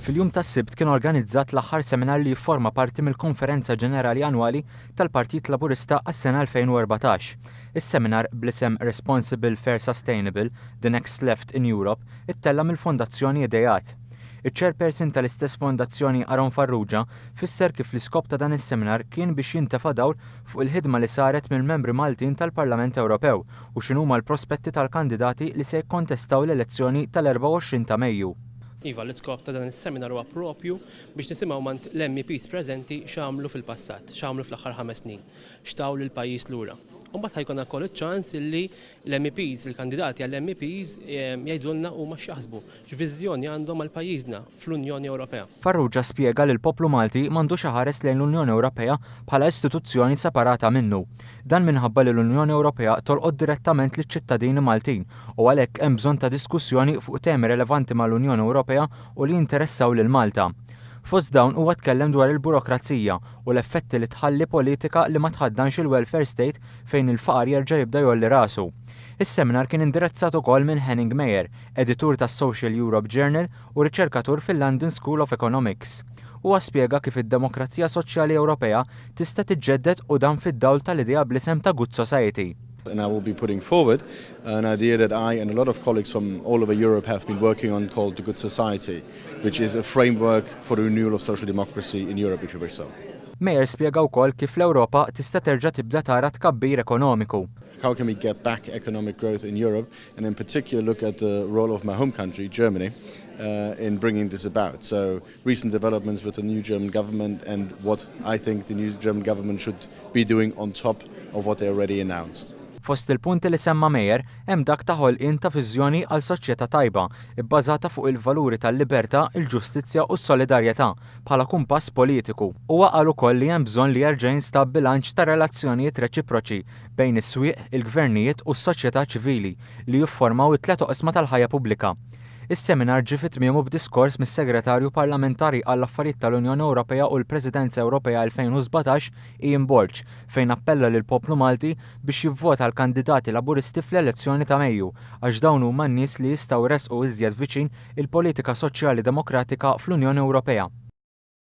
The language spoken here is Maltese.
Fil-jum tas-Sibt kien organizzat l-aħħar seminar li jifforma parti mill-Konferenza Ġenerali Annwali tal-Partit Laburista għas-sena 2014. Is-seminar bl-isem Responsible Fair Sustainable – The Next Left in Europe ittella mill-Fondazzjoni Idejat. Iċ-chairperson tal-istess fondazzjoni Aron Farrugia fisser kif l-iskop ta' dan is-seminar kien biex jintefa' dawl fuq il-ħidma li saret mill-membri Maltin tal-Parlament Ewropew u x'inhuma l-prospetti tal-kandidati li se jikkontestaw l-elezzjoni tal-24 ta' Mejju. Iva, l-iskop ta' dan is-seminar huwa proprju biex nisimgħu l-MEPs preżenti x'għamlu fil-passat, x'għamlu fl-aħħar 5 snin, x'taw lill-pajjiż lura. Mbagħad ħajkun ukoll iċ-ċans illi l-MEPs, il-kandidati għall-MEPs jgħidulna huma x'jaħsbu, x'viżjoni għandhom għal pajjiżna fl-Unjoni Ewropea. Farrugia spjega li l-poplu Malti m'għandux ħares lejn l-Unjoni Ewropea bħala istituzzjoni separata minnu. Dan minħabba li l-Unjoni Ewropea tolqod direttament liċ-ċittadini Maltin u għalhekk hemm bżonn ta' diskussjoni fuq temi relevanti mal-Unjoni Ewropea u li jinteressaw lil Malta. Fost dawn huwa tkellem dwar il-burokrazija u l-effetti li tħalli politika li ma tħaddanx il-welfare state fejn il-faqar jerġa' jibda jolli rasu. Is-seminar kien indirizzat ukoll minn Henning Meyer, editur tas-Social Europe Journal u riċerkatur fil-London School of Economics. Huwa spjega kif id-Demokrazija Soċjali Ewropea tista' tiġġedded u dan fid-dawl tal-idea bl-isem ta' Good Society. And I will be putting forward an idea that I and a lot of colleagues from all over Europe have been working on called the Good Society, which is a framework for the renewal of social democracy in Europe, if you wish so. Meyer spjega wkoll kif l-Ewropa tista' terġa' tibda tara tkabbir ekonomiku. How can we get back economic growth in Europe, and in particular look at the role of my home country, Germany, in bringing this about. So recent developments with the new German government and what I think the new German government should be doing on top of what they already announced. Fost il-punti li semma Meyer, hemm dak ta' ħolqien ta' viżjoni għal soċjetà tajba, bbażata fuq il-valuri tal-libertà, il-ġustizzja u s-solidarjetà bħala kumpass politiku. Huwa qal ukoll li hemm bżonn li jerġa' jinstab bilanċ ta' relazzjonijiet reċiproċi bejn is-swieq, il-gvernijiet u s-soċjetà ċivili li jiffurmaw it-tliet oqsma tal-ħajja pubblika. Is-seminar ġie fit-tmiemu b'diskors mis-Segretarju Parlamentari għall-Affarijiet tal-Unjoni Ewropea u l-Presidenza Ewropea 2017 Ian Borg fejn appella lil poplu Malti biex jivvota għal kandidati Laburisti fl-elezzjoni ta' Mejju għax dawn huma n-nies li jistgħu jresqu iżjed viċin il-politika soċjali demokratika fl-Unjoni Ewropea.